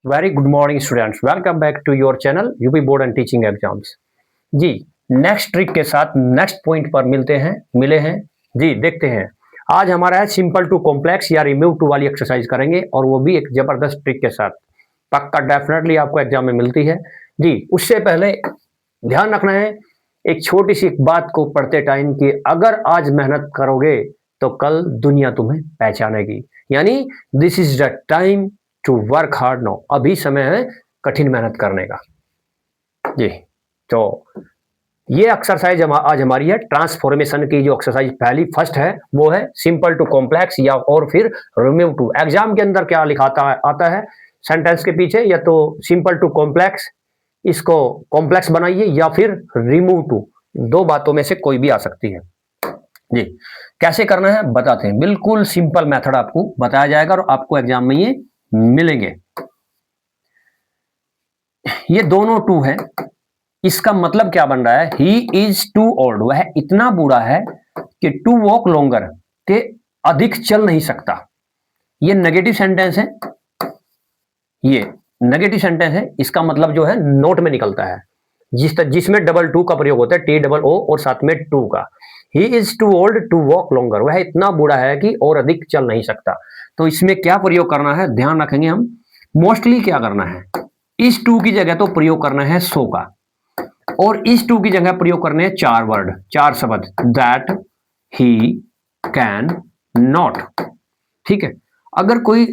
Very good morning students, welcome back to your channel UP board and teaching exams. जी, next trick के साथ next point पर मिले हैं। जी, देखते हैं। आज हमारा है सिंपल टू कॉम्प्लेक्स या रिमूव टू वाली एक्सरसाइज करेंगे, और वो भी एक जबरदस्त ट्रिक के साथ। पक्का डेफिनेटली आपको एग्जाम में मिलती है। जी, उससे पहले ध्यान रखना है एक छोटी सी बात को पढ़ते टाइम कि अगर आज मेहनत करोगे तो कल दुनिया तुम्हें पहचानेगी। यानी this is the time to work hard now. अभी समय है कठिन मेहनत करने का। जी, तो ये एक्सरसाइज आज हमारी है ट्रांसफॉर्मेशन की। जो एक्सरसाइज पहली फर्स्ट है वो है सिंपल टू कॉम्प्लेक्स या और फिर रिमूव टू। एग्जाम के अंदर क्या लिखाता आता है सेंटेंस के पीछे, या तो सिंपल टू कॉम्प्लेक्स, इसको कॉम्प्लेक्स बनाइए, या फिर रिमूव टू। दो बातों में से कोई भी आ सकती है। जी, कैसे करना है बताते हैं। बिल्कुल सिंपल मेथड आपको बताया जाएगा और आपको एग्जाम में ये मिलेंगे। ये दोनों टू है, इसका मतलब क्या बन रहा है? ही इज टू ओल्ड, वह इतना बूढ़ा है कि टू वॉक लॉन्गर, के अधिक चल नहीं सकता। ये नेगेटिव सेंटेंस है, ये नेगेटिव सेंटेंस है। इसका मतलब जो है नोट में निकलता है, जिसमें डबल टू का प्रयोग होता है, टी डबल ओ और साथ में टू का। He is too old to walk longer, वह इतना बूढ़ा है कि और अधिक चल नहीं सकता। तो इसमें क्या प्रयोग करना है ध्यान रखेंगे हम। मोस्टली क्या करना है, इस टू की जगह तो प्रयोग करना है सो का, और इस टू की जगह प्रयोग करने हैं चार वर्ड, चार शब्द। That, he, can, not. ठीक है, अगर कोई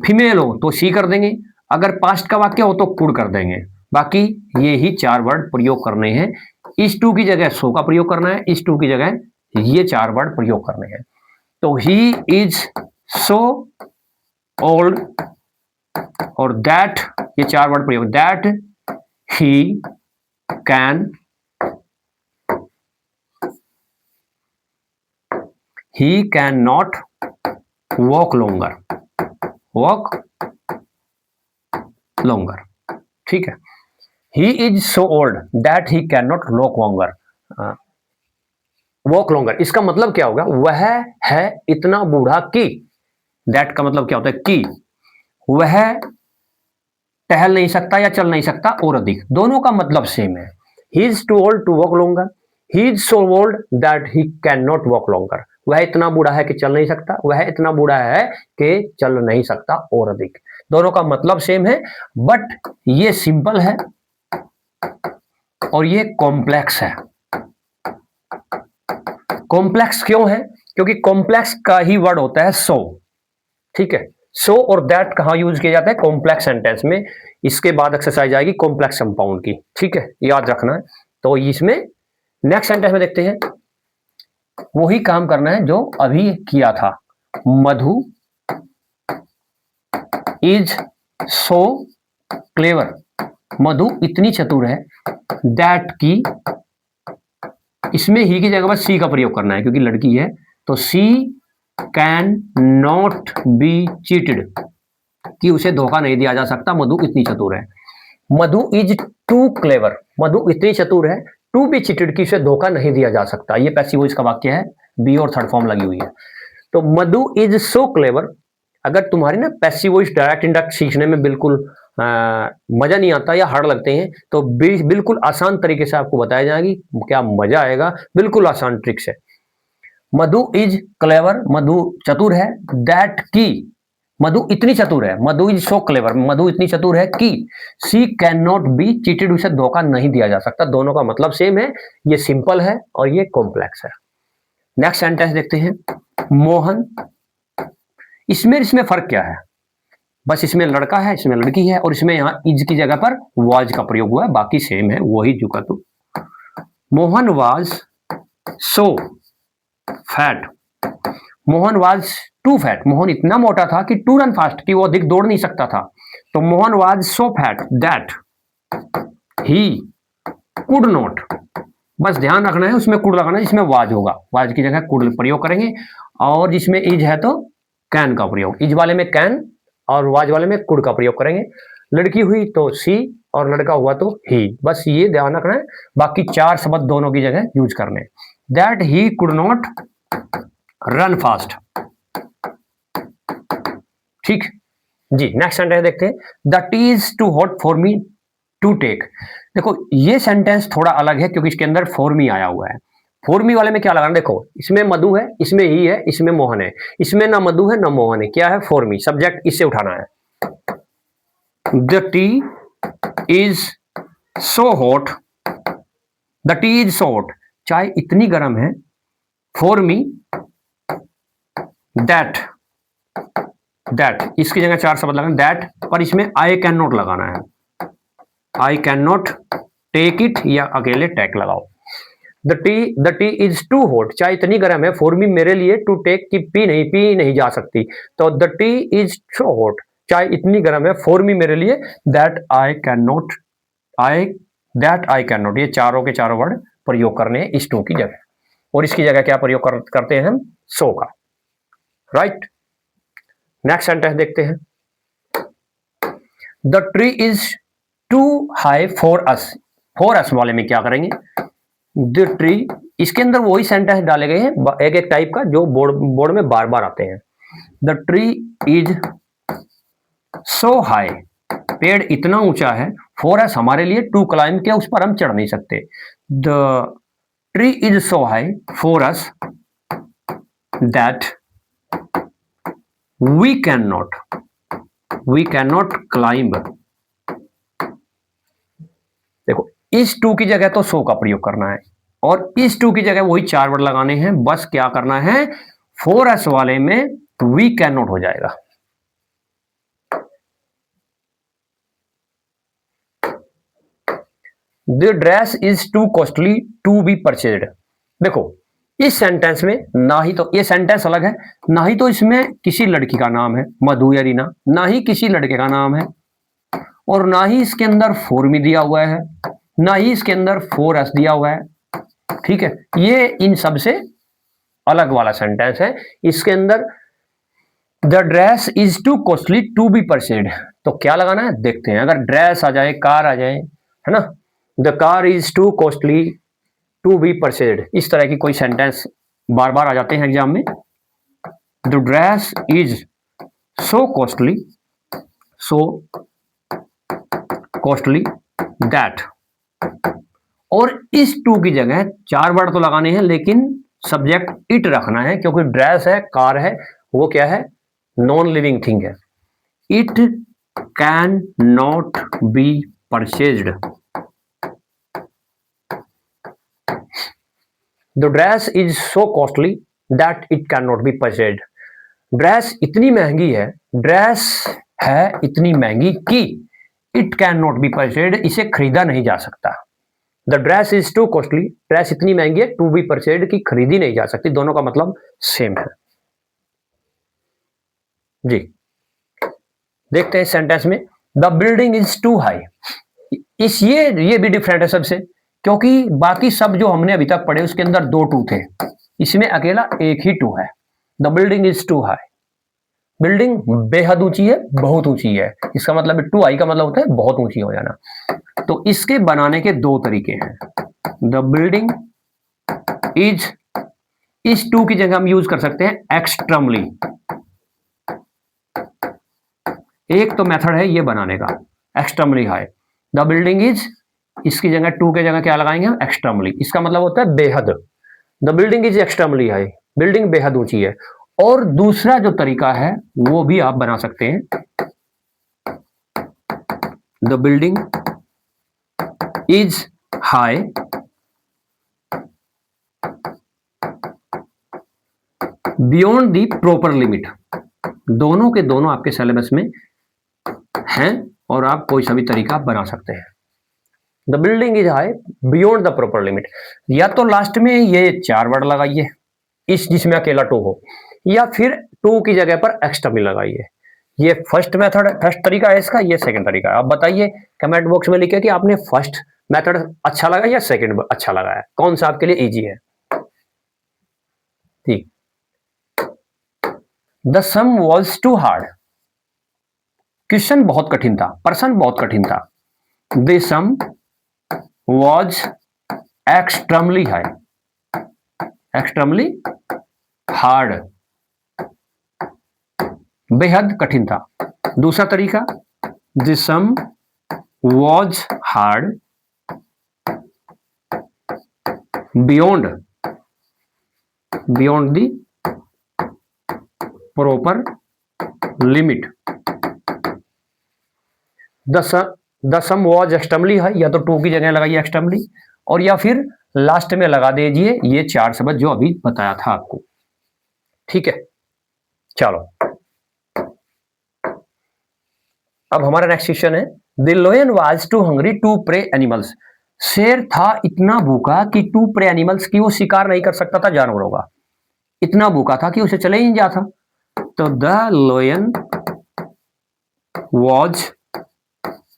फीमेल हो तो सी कर देंगे, अगर पास्ट का वाक्य हो तो कुड कर देंगे। बाकी ये ही चार वर्ड प्रयोग करने हैं। इस टू की जगह सो का प्रयोग करना है, इस टू की जगह ये चार वर्ड प्रयोग करने हैं। तो ही इज सो ओल्ड, और दैट, ये चार वर्ड प्रयोग, that he can, he can not walk longer, walk longer. ठीक है, he is so old that he can not walk longer, walk longer. इसका मतलब क्या होगा? वह है इतना बूढ़ा कि, दैट का मतलब क्या होता है कि वह टहल नहीं सकता या चल नहीं सकता और अधिक। दोनों का मतलब सेम है। He is too old to walk longer, he is so old that he can not walk longer. वह इतना बूढ़ा है कि चल नहीं सकता, वह इतना बूढ़ा है कि चल नहीं सकता और अधिक। दोनों का मतलब सेम है, बट ये सिंपल है और ये कॉम्प्लेक्स है। कॉम्प्लेक्स क्यों है? क्योंकि कॉम्प्लेक्स का ही वर्ड होता है सो। ठीक है, सो और दैट कहां यूज किया जाता है? कॉम्प्लेक्स सेंटेंस में। इसके बाद एक्सरसाइज आएगी कॉम्प्लेक्स कंपाउंड की। ठीक है, याद रखना है। तो इसमें नेक्स्ट सेंटेंस में देखते हैं, वही काम करना है जो अभी किया था। मधु इज सो क्लेवर, मधु इतनी चतुर है। दैट की, इसमें ही की जगह पर सी का प्रयोग करना है क्योंकि लड़की है। तो सी कैन नॉट बी चीटेड, कि उसे धोखा नहीं दिया जा सकता, मधु इतनी चतुर है। मधु इज टू क्लेवर, मधु इतनी चतुर है टू बी चीटेड, की उसे धोखा नहीं दिया जा सकता। ये पैसिव वॉइस का वाक्य है, बी और थर्ड फॉर्म लगी हुई है। तो मधु इज सो क्लेवर। अगर तुम्हारी ना पैसिव वॉइस डायरेक्ट इंडायरेक्ट सीखने में बिल्कुल मजा नहीं आता या हार्ड लगते हैं, तो बिल्कुल आसान तरीके से आपको बताया जाएगी, क्या मजा आएगा। बिल्कुल आसान ट्रिक्स है। मधु इज क्लेवर, मधु चतुर है। दैट की, मधु इतनी चतुर है, मधु इज सो क्लेवर, मधु इतनी चतुर है कि सी कैन नॉट बी चीटेड, उसे धोखा नहीं दिया जा सकता। दोनों का मतलब सेम है, ये सिंपल है और ये कॉम्प्लेक्स है। नेक्स्ट सेंटेंस देखते हैं, मोहन, इसमें फर्क क्या है? बस इसमें लड़का है, इसमें लड़की है, और इसमें यहां इज की जगह पर वाज का प्रयोग हुआ है। बाकी सेम है, वही जुका तो। Mohan was so fat, Mohan was too fat, Mohan इतना मोटा था कि टू रन फास्ट, कि वो अधिक दौड़ नहीं सकता था। तो Mohan was so fat that he could not, बस ध्यान रखना है उसमें कुड लगाना है, जिसमें वाज होगा, वाज की जगह कुड प्रयोग करेंगे। और जिसमें इज है तो कैन का प्रयोग, इज वाले में कैन और वाज वाले में कुड का प्रयोग करेंगे। लड़की हुई तो सी और लड़का हुआ तो ही, बस ये ध्यान रखना है। बाकी चार शब्द दोनों की जगह यूज करने। That he could not run fast. ठीक, जी नेक्स्ट सेंटेंस देखते हैं, the tea is too hot for me to take. देखो ये सेंटेंस थोड़ा अलग है क्योंकि इसके अंदर फॉर मी आया हुआ है। फॉर मी वाले में क्या लगाना, देखो इसमें मधु है, इसमें ही है, इसमें मोहन है, इसमें ना मधु है ना मोहन है, क्या है फॉर मी, सब्जेक्ट इससे उठाना है। The tea is so hot, the tea is so hot, चाय इतनी गर्म है, फॉर मी दैट, दैट इसकी जगह चार शब्द लगाना, दैट पर इसमें आई कैन नॉट लगाना है, I can not take it या अकेले टेक लगाओ। The tea is too hot, चाय इतनी गर्म है, फॉर मी मेरे लिए, टू टेक की पी नहीं जा सकती, तो the tea is so hot, चाय इतनी गर्म है, फॉर मी मेरे लिए, that I can not, I that I can not, ये चारों के चारों वर्ड प्रयोग करने हैं इस टू की जगह, और इसकी जगह क्या प्रयोग करते हैं हम, सो का, राइट। नेक्स्ट सेंटेंस देखते हैं, the tree is too high for us, for us वाले में क्या करेंगे, द ट्री, इसके अंदर वही सेंटेंस डाले गए हैं एक एक टाइप का जो बोर्ड में बार बार आते हैं। The tree is so high, पेड़ इतना ऊंचा है, फॉर अस हमारे लिए, टू क्लाइंब के उस पर हम चढ़ नहीं सकते। The tree is so high for us that we can not climb. देखो इस टू की जगह तो सो का प्रयोग करना है और इस टू की जगह वही चार वर्ड लगाने हैं, बस क्या करना है, फॉर अस वाले में वी कैन नॉट हो जाएगा। The dress is too costly to be purchased. देखो इस सेंटेंस में ना ही तो, ये सेंटेंस अलग है, ना ही तो इसमें किसी लड़की का नाम है मधु या रीना, ना ही किसी लड़के का नाम है, और ना ही इसके अंदर फॉर मी दिया हुआ है, ना ही इसके अंदर फॉर अस दिया हुआ है, ठीक है। ये इन सब से अलग वाला सेंटेंस है। इसके अंदर the dress is too costly to be purchased, तो क्या लगाना है देखते हैं। अगर ड्रेस आ जाए, कार आ जाए, है ना, the car is too costly to be purchased, इस तरह की कोई सेंटेंस बार बार आ जाते हैं एग्जाम में। The dress is so costly that, और इस टू की जगह चार वर्ड तो लगाने हैं लेकिन सब्जेक्ट इट रखना है, क्योंकि ड्रेस है, कार है, वो क्या है, नॉन लिविंग थिंग है। It can not be purchased, the dress is so costly that it can not be purchased. Dress इतनी महंगी है, ड्रेस है इतनी महंगी कि it can not be purchased, इसे खरीदा नहीं जा सकता। The dress is too costly, dress इतनी महंगी है, टू बी परचेज्ड की खरीदी नहीं जा सकती, दोनों का मतलब सेम है। जी देखते हैं सेंटेंस में, the building is too high, इस ये भी डिफरेंट है सबसे, क्योंकि बाकी सब जो हमने अभी तक पढ़े उसके अंदर दो टू थे, इसमें अकेला एक ही टू है। The building is too high, building बेहद ऊंची है, बहुत ऊंची है, इसका मतलब टू हाई का मतलब होता है बहुत ऊंची हो जाना। तो इसके बनाने के दो तरीके हैं। द बिल्डिंग इज, इस टू की जगह हम यूज कर सकते हैं एक्सट्रीमली, एक तो मेथड है ये बनाने का extremely high. The building is, इसकी जगह टू के जगह क्या लगाएंगे हम, एक्सट्रीमली, इसका मतलब होता है बेहद। The building is extremely high, building बेहद ऊंची है। और दूसरा जो तरीका है वो भी आप बना सकते हैं, the building is high beyond the proper limit. दोनों के दोनों आपके सिलेबस में हैं और आप कोई सा भी तरीका बना सकते हैं। The building is high beyond the proper limit, या तो लास्ट में ये चार वर्ड लगाइए इस जिसमें अकेला टू हो, या फिर टू की जगह पर एक्स्ट्रा लगाइए। ये फर्स्ट मेथड, फर्स्ट तरीका है इसका, ये सेकंड तरीका है। आप बताइए कमेंट बॉक्स में लिखे कि आपने फर्स्ट मेथड अच्छा लगा या सेकंड अच्छा लगा है, कौन सा आपके लिए इजी है। ठीक, the sum was too hard, question बहुत कठिन था, प्रश्न बहुत कठिन था। The sum was extremely high, extremely hard, बेहद कठिन था। दूसरा तरीका, the sum was hard beyond the proper limit. The sum was extremely high, या तो टू की जगह लगाइए एक्सट्रीमली, और या फिर लास्ट में लगा दीजिए ये चार शब्द जो अभी बताया था आपको। ठीक है, चलो अब हमारा नेक्स्ट क्वेश्चन है, the lion was too hungry to prey animals. शेर था इतना भूखा कि टू प्रे एनिमल्स की वो शिकार नहीं कर सकता था जानवरों का, इतना भूखा था कि उसे चले ही नहीं जाता। तो द लायन वाज,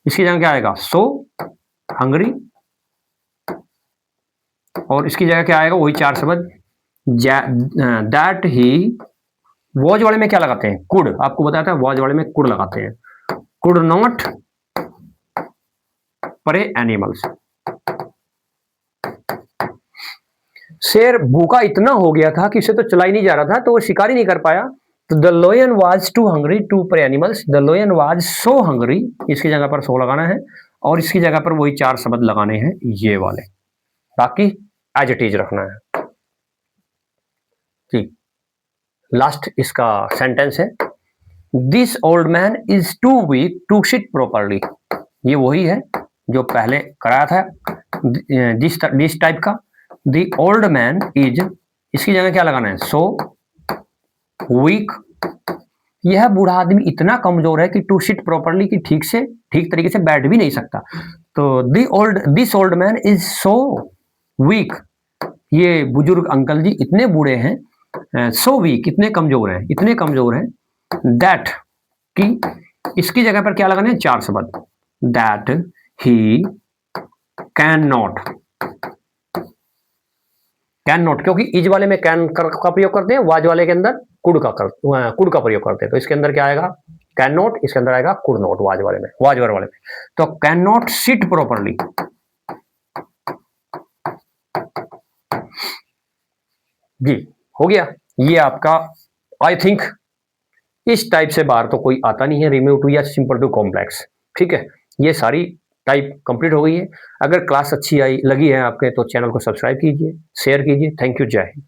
इसकी जगह क्या आएगा, सो हंग्री, और इसकी जगह क्या आएगा, वही चार शब्द, दैट ही, वॉज वाले में क्या लगाते हैं, कुड, आपको बताया था वॉज वाले में कुड लगाते हैं, कुड नॉट प्रे एनिमल्स। शेर भूखा इतना हो गया था कि उसे तो चला ही नहीं जा रहा था, तो वो शिकार ही नहीं कर पाया। तो the lion was too hungry to prey animals, the lion was so hungry, इसकी जगह पर सो लगाना है, और इसकी जगह पर वही चार शब्द लगाने हैं ये वाले, बाकी एज इट इज रखना है। ठीक, लास्ट इसका सेंटेंस है, this old man is too weak to sit properly. ये वही है जो पहले कराया था, दिस टाइप का। द ओल्ड मैन इज, इसकी जगह क्या लगाना है, सो वीक, यह बूढ़ा आदमी इतना कमजोर है कि टू सिट प्रॉपरली, की ठीक तरीके से बैठ भी नहीं सकता। तो this old man is so weak, ये बुजुर्ग अंकल जी इतने बूढ़े हैं, सो वीक, इतने कमजोर हैं, दैट की, इसकी जगह पर क्या लगाना है, चार शब्द, दैट ही कैन नॉट, क्योंकि इज वाले में कैन का प्रयोग करते हैं, वाज वाले के अंदर कुड का प्रयोग करते हैं, तो इसके अंदर क्या आएगा, कैन नॉट, इसके अंदर आएगा कुड नॉट, वाज वाले में। तो कैन नॉट सिट प्रॉपरली। जी हो गया, ये आपका, आई थिंक इस टाइप से बाहर तो कोई आता नहीं है, रिमोट टू या सिंपल टू कॉम्प्लेक्स। ठीक है, ये सारी टाइप कंप्लीट हो गई है। अगर क्लास अच्छी लगी है आपके, तो चैनल को सब्सक्राइब कीजिए, शेयर कीजिए। थैंक यू, जय हिंद।